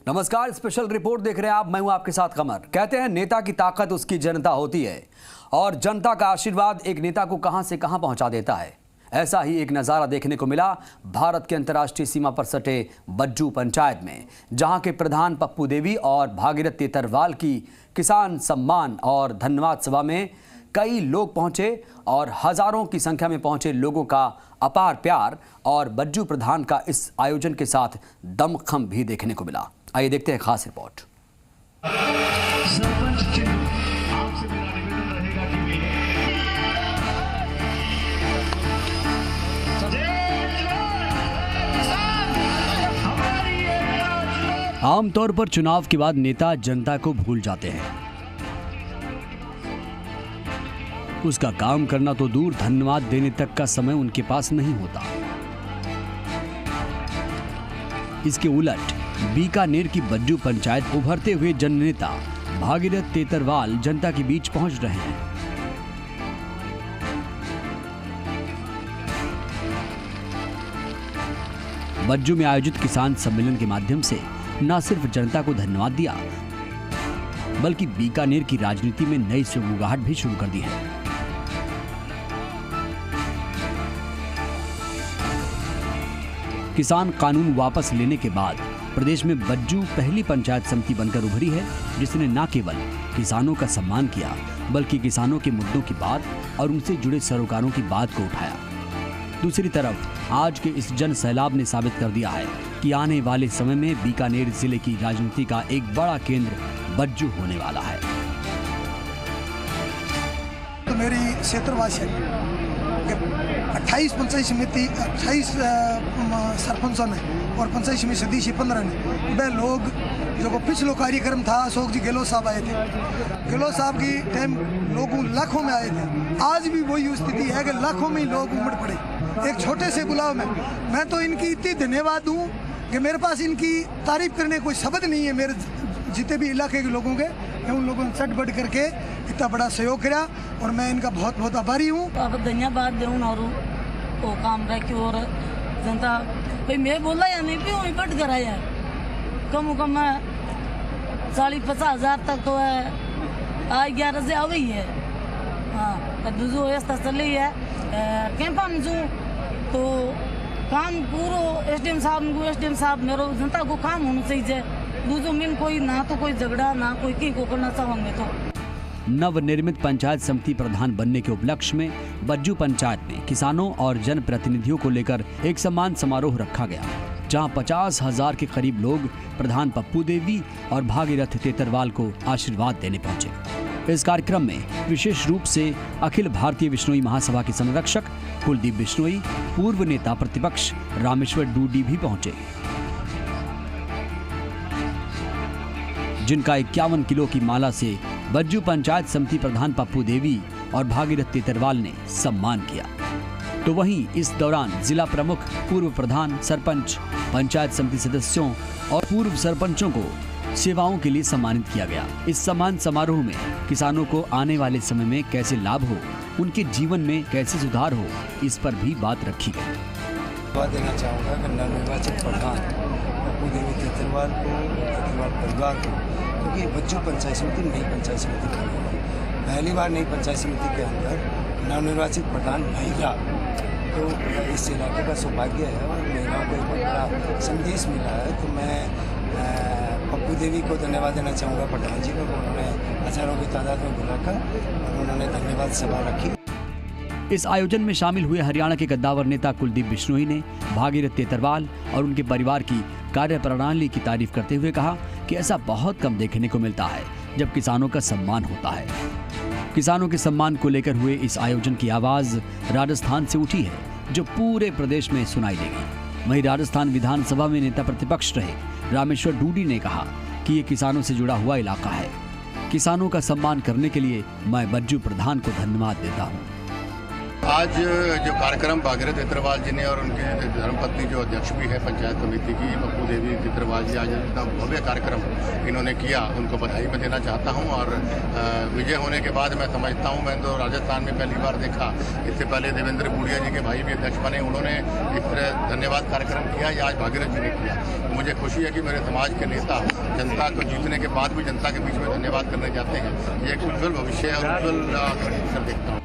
नमस्कार, special report देख रहे हैं आप। मैं हूं आपके साथ कमर। कहते हैं नेता की ताकत उसकी जनता होती है और जनता का आशीर्वाद एक नेता को कहां से कहां पहुंचा देता है। ऐसा ही एक नज़ारा देखने को मिला भारत के अंतर्राष्ट्रीय सीमा पर सटे बज्जू पंचायत में, जहां के प्रधान पप्पू देवी और भागीरथ तेतरवाल की किसान सम्मान और धन्यवाद सभा में कई लोग पहुंचे और हजारों की संख्या में पहुंचे लोगों का अपार प्यार और बज्जू प्रधान का इस आयोजन के साथ दमखम भी देखने को मिला। आइए देखते हैं खास रिपोर्ट। आमतौर पर चुनाव के बाद नेता जनता को भूल जाते हैं। उसका काम करना तो दूर, धन्यवाद देने तक का समय उनके पास नहीं होता। इसके उलट बीकानेर की बज्जू पंचायत उभरते हुए जननेता भागीरथ तेतरवाल जनता के बीच पहुंच रहे हैं। बज्जू में आयोजित किसान सम्मेलन के माध्यम से न सिर्फ जनता को धन्यवाद दिया, बल्कि बीकानेर की राजनीति में नई सुगबुगाहट भी शुरू कर दी है। किसान कानून वापस लेने के बाद प्रदेश में बज्जू पहली पंचायत समिति बनकर उभरी है, जिसने न केवल किसानों का सम्मान किया, बल्कि किसानों के मुद्दों की बात और उनसे जुड़े सरोकारों की बात को उठाया। दूसरी तरफ आज के इस जन सैलाब ने साबित कर दिया है कि आने वाले समय में बीकानेर जिले की राजनीति का एक बड़ा केंद्र बज्जू होने वाला है। तो मेरी क्षेत्रवासी 28 पंचायत समिति 28 सरपंचों ने और पंचायत समिति सदस्य 15 ने, वे लोग जो पिछलो कार्यक्रम था, अशोक जी गहलोत साहब आए थे। गहलोत साहब की टाइम लोगों लाखों में आए थे। आज भी वही स्थिति है कि लाखों में लोग उमड़ पड़े एक छोटे से बुलाव में। मैं तो इनकी इतनी धन्यवाद दूं कि मेरे पास इनकी तारीफ करने कोई शब्द नहीं है। मेरे जितने भी इलाके के लोगों के, उन लोगों ने चट बढ़ करके इतना बड़ा सहयोग किया और मैं इनका बहुत बहुत आभारी हूँ। अब धन्यवाद दूँ और वो काम रखी और जनता भाई मैं बोला या नहीं भी वहीं कट कराया कम 40-50 हज़ार तक तो है। आज 11 से आ गई है। हाँ, दूसरी व्यवस्था चल रही है कैंपा में जो तो काम पूरा एसडीएम साहब मेरो जनता को काम होना चाहिए। दूसरों में कोई ना तो कोई झगड़ा ना कोई की को करना चाहोगे। तो नवनिर्मित पंचायत समिति प्रधान बनने के उपलक्ष्य में बज्जू पंचायत में किसानों और जनप्रतिनिधियों को लेकर एक सम्मान समारोह रखा गया, जहां 50,000 के करीब लोग प्रधान पप्पू देवी और भागीरथ तेतरवाल को आशीर्वाद देने पहुंचे। इस कार्यक्रम में विशेष रूप से अखिल भारतीय विश्नोई महासभा के संरक्षक कुलदीप बिश्नोई, पूर्व नेता प्रतिपक्ष रामेश्वर डूडी भी पहुंचे, जिनका 51 किलो की माला से बज्जू पंचायत समिति प्रधान पप्पू देवी और भागीरथ तेतरवाल ने सम्मान किया। तो वहीं इस दौरान जिला प्रमुख, पूर्व प्रधान, सरपंच, पंचायत समिति सदस्यों और पूर्व सरपंचों को सेवाओं के लिए सम्मानित किया गया। इस सम्मान समारोह में किसानों को आने वाले समय में कैसे लाभ हो, उनके जीवन में कैसे सुधार हो, इस पर भी बात रखी गई। धन्यवाद देना चाहूँगा कि नवनिर्वाचित प्रधान पप्पू देवी तेतरवाल को, तेतरवाल परिवार को, क्योंकि बज्जू पंचायत समिति नई पंचायत समिति बनी है। पहली बार नई पंचायत समिति के अंदर नवनिर्वाचित प्रधान महिला, तो इस इलाके का सौभाग्य है और महिलाओं को एक बड़ा संदेश मिला है। तो मैं पप्पू देवी को धन्यवाद देना चाहूँगा, प्रधान जी को, उन्होंने हजारों की तादाद में बुलाकर और उन्होंने धन्यवाद सभा रखी। इस आयोजन में शामिल हुए हरियाणा के कद्दावर नेता कुलदीप बिश्नोई ने भागीरथ तेतरवाल और उनके परिवार की कार्यप्रणाली की तारीफ करते हुए कहा कि ऐसा बहुत कम देखने को मिलता है जब किसानों का सम्मान होता है। किसानों के सम्मान को लेकर हुए इस आयोजन की आवाज राजस्थान से उठी है, जो पूरे प्रदेश में सुनाई देगी। वहीं राजस्थान विधानसभा में नेता प्रतिपक्ष रहे रामेश्वर डूडी ने कहा कि ये किसानों से जुड़ा हुआ इलाका है। किसानों का सम्मान करने के लिए मैं बज्जू प्रधान को धन्यवाद देता हूँ। आज जो कार्यक्रम भागीरथ तित्रवाल जी ने और उनके धर्मपत्नी जो अध्यक्ष भी है पंचायत समिति की पप्पू देवी तित्रवाल जी, आज इतना भव्य कार्यक्रम इन्होंने किया, उनको बधाई मैं देना चाहता हूं। और विजय होने के बाद मैं समझता हूं, मैंने तो राजस्थान में पहली बार देखा, इससे पहले देवेंद्र बूढ़िया जी के भाई भी अध्यक्ष बने, उन्होंने इस तरह धन्यवाद कार्यक्रम किया, या आज भागीरथ जी ने किया। तो मुझे खुशी है कि मेरे समाज के नेता जनता को जीतने के बाद भी जनता के बीच में धन्यवाद करने जाते हैं। ये एक उज्ज्वल भविष्य है और उज्ज्वल देखता हूँ।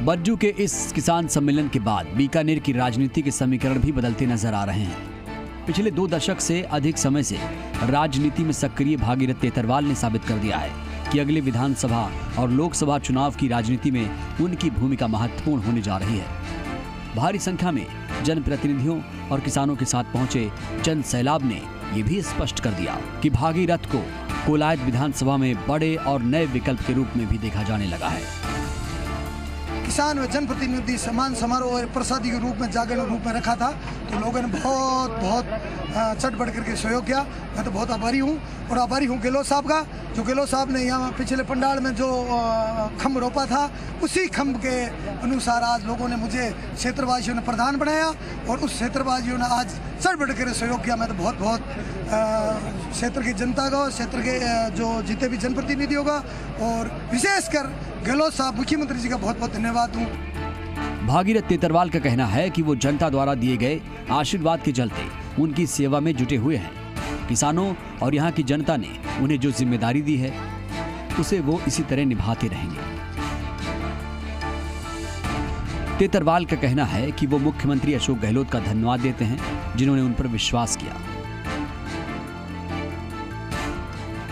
बज्जू के इस किसान सम्मेलन के बाद बीकानेर की राजनीति के समीकरण भी बदलते नजर आ रहे हैं। पिछले 2 दशक से अधिक समय से राजनीति में सक्रिय भागीरथ तेतरवाल ने साबित कर दिया है कि अगले विधानसभा और लोकसभा चुनाव की राजनीति में उनकी भूमिका महत्वपूर्ण होने जा रही है। भारी संख्या में जनप्रतिनिधियों और किसानों के साथ पहुंचे जन सैलाब ने ये भी स्पष्ट कर दिया कि भागीरथ को कोलायत विधानसभा में बड़े और नए विकल्प के रूप में भी देखा जाने लगा है। किसान व जनप्रतिनिधि समान समारोह और प्रसादी के रूप में जागरण रूप में रखा था, तो लोगों ने बहुत चढ़ बढ़ करके सहयोग किया। मैं तो बहुत आभारी हूँ, और आभारी हूँ गहलोत साहब का, जो गहलोत साहब ने यहाँ पिछले पंडाल में जो खम्भ रोपा था, उसी खम्भ के अनुसार आज लोगों ने मुझे क्षेत्रवासियों ने प्रधान बनाया, और उस क्षेत्रवासियों ने आज चढ़ बढ़ कर सहयोग किया। मैं तो बहुत क्षेत्र की जनता का, क्षेत्र के जो जितने भी जनप्रतिनिधियों का, और विशेषकर गहलोत साहब मुख्यमंत्री जी का बहुत धन्यवाद दूँ। भागीरथ तेतरवाल का कहना है कि वो जनता द्वारा दिए गए आशीर्वाद के चलते उनकी सेवा में जुटे हुए हैं। किसानों और यहाँ की जनता ने उन्हें जो जिम्मेदारी दी है उसे वो इसी तरह निभाते रहेंगे। तेतरवाल का कहना है कि वो मुख्यमंत्री अशोक गहलोत का धन्यवाद देते हैं, जिन्होंने उन पर विश्वास किया।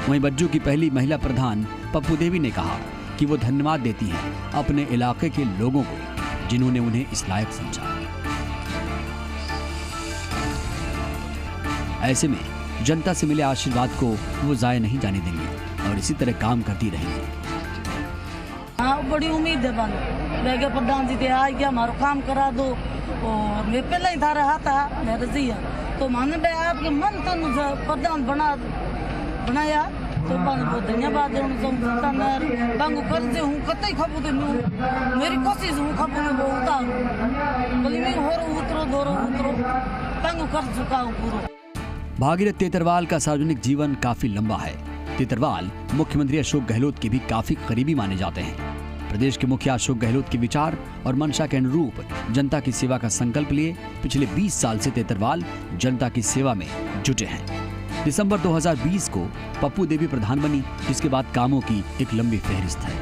वहीं बज्जू की पहली महिला प्रधान पप्पू देवी ने कहा कि वो धन्यवाद देती हैं अपने इलाके के लोगों को, जिन्होंने उन्हें इस लायक समझा। ऐसे में जनता से मिले आशीर्वाद को वो जाया नहीं जाने देंगे और इसी तरह काम करती रहेंगे। हाँ, बड़ी उम्मीद है बनो प्रधान जी थे आज क्या हमारा काम करा दो, और मैं पहले ही था रहा था मेरे जी, तो मैंने आपके मन तन प्रधान बनाया, तो बहुत धन्यवाद बांगू कर्जे हूँ कतई खबू तो मेरी कोशिश हूँ खबू में वो उतारू बोली मैं हो उतरो दोरो उतरो बांगू कर चुका हूँ पूरा। भागीरथ तेतरवाल का सार्वजनिक जीवन काफी लंबा है। तेतरवाल मुख्यमंत्री अशोक गहलोत के भी काफी करीबी माने जाते हैं। प्रदेश के मुखिया अशोक गहलोत के विचार और मंशा के अनुरूप जनता की सेवा का संकल्प लिए पिछले 20 साल से तेतरवाल जनता की सेवा में जुटे हैं। दिसंबर 2020 को पप्पू देवी प्रधान बनी, जिसके बाद कामों की एक लंबी फहरिस्त है।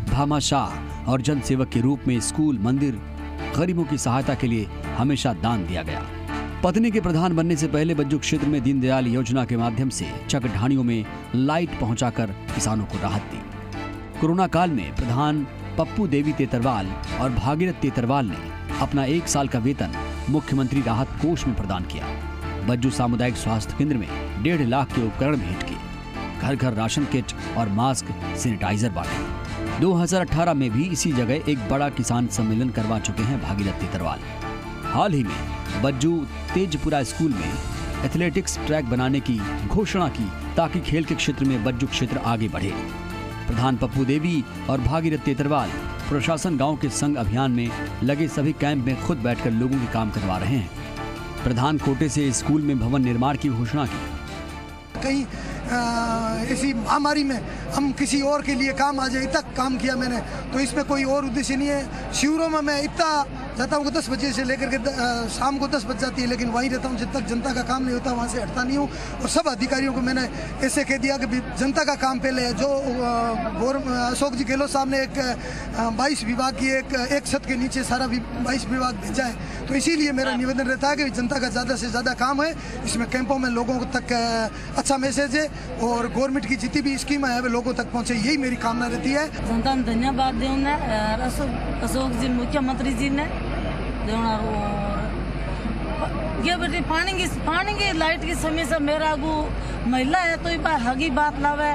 भामाशाह और जन सेवक के रूप में स्कूल, मंदिर, गरीबों की सहायता के लिए हमेशा दान दिया गया। पत्नी के प्रधान बनने से पहले बज्जू क्षेत्र में दीनदयाल योजना के माध्यम से चक ढाणियों में लाइट पहुंचाकर किसानों को राहत दी। कोरोना काल में प्रधान पप्पू देवी तेतरवाल और भागीरथ तेतरवाल ने अपना 1 साल का वेतन मुख्यमंत्री राहत कोष में प्रदान किया। बज्जू सामुदायिक स्वास्थ्य केंद्र में 1.5 लाख के उपकरण भेंट किए, घर घर राशन किट और मास्क, सैनिटाइजर बांटे। 2018 में भी इसी जगह एक बड़ा किसान सम्मेलन करवा चुके हैं भागीरथ तेतरवाल। हाल ही में बज्जू तेजपुरा स्कूल में एथलेटिक्स ट्रैक बनाने की घोषणा की, ताकि खेल के क्षेत्र में बज्जू क्षेत्र आगे बढ़े। प्रधान पप्पू देवी और भागीरथ तेतरवाल प्रशासन गांव के संग अभियान में लगे सभी कैंप में खुद बैठकर लोगों के काम करवा रहे हैं। प्रधान कोटे से स्कूल में भवन निर्माण की घोषणा की। कहीं ऐसी महामारी में हम किसी और के लिए काम आ जाए, इतना काम किया मैंने, तो इसमें कोई और उद्देश्य नहीं है। शिविरों में मैं इतना जाता हूँ 10 बजे से लेकर के शाम को 10 बज जाती है, लेकिन वहीं रहता हूँ जब तक जनता का काम नहीं होता, वहाँ से हटता नहीं हूँ। और सब अधिकारियों को मैंने ऐसे कह दिया कि जनता का काम पहले है। जो अशोक जी गहलोत साहब ने एक 22 विभाग की एक छत के नीचे सारा 22 विभाग भेजा है, तो इसीलिए मेरा निवेदन रहता है कि जनता का ज़्यादा से ज़्यादा काम है। इसमें कैंपों में लोगों तक अच्छा मैसेज है, और गवर्नमेंट की जितनी भी स्कीम है वे लोगों तक पहुँचे, यही मेरी कामना रहती है। जनता ने धन्यवाद देना अशोक जी मुख्यमंत्री जी ने देना। और ये बेटी पानी की लाइट की समस्या मेरा आगू महिला है तो हगी बात लावे,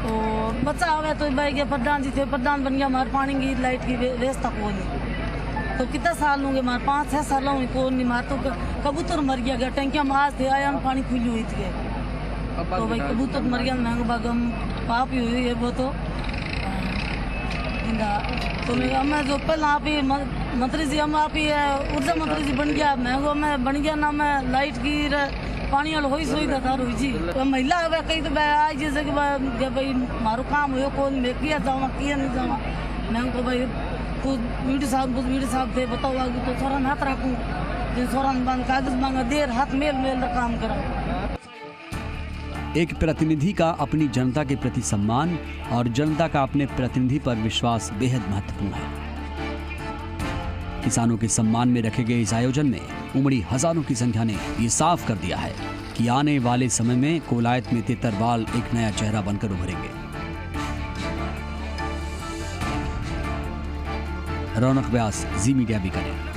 और बच्चा आवे तो भाई प्रधान जी थे, प्रधान बन गया हमारे पानी की लाइट की व्यवस्था को नहीं, तो कितना साल होंगे हमारे 5-6 साल होंगे को नहीं। मार तो कबूतर मर गया टंकियाँ में आज थे आया पानी खुली हुई थी, तो भाई कबूतर मर गया महंगा बागम पाप ही हुई है वो। तो दिंदा तो मैं जो पहला आप ही मंत्री जी हम आप ही ऊर्जा मंत्री जी बन गया मैं बन गया ना मैं लाइट की पानी वाल हो सुविधा था रोई जी महिला है कहीं तो आज जैसे कि भाई मारो काम हो कौन मैं किया जावा किया नहीं जावा मैं उनको भाई कुछ वीडियो साहब थे बताओ आगे तो सोरान हाथ रखूँ जिन सोरान बांध कागज मांगा देर हाथ मेल काम करा। एक प्रतिनिधि का अपनी जनता के प्रति सम्मान और जनता का अपने प्रतिनिधि पर विश्वास बेहद महत्वपूर्ण है। किसानों के सम्मान में रखे गए इस आयोजन में उमड़ी हजारों की संख्या ने ये साफ कर दिया है कि आने वाले समय में कोलायत में तेतरवाल एक नया चेहरा बनकर उभरेंगे। रौनक व्यास, जी मीडिया बीकानेर।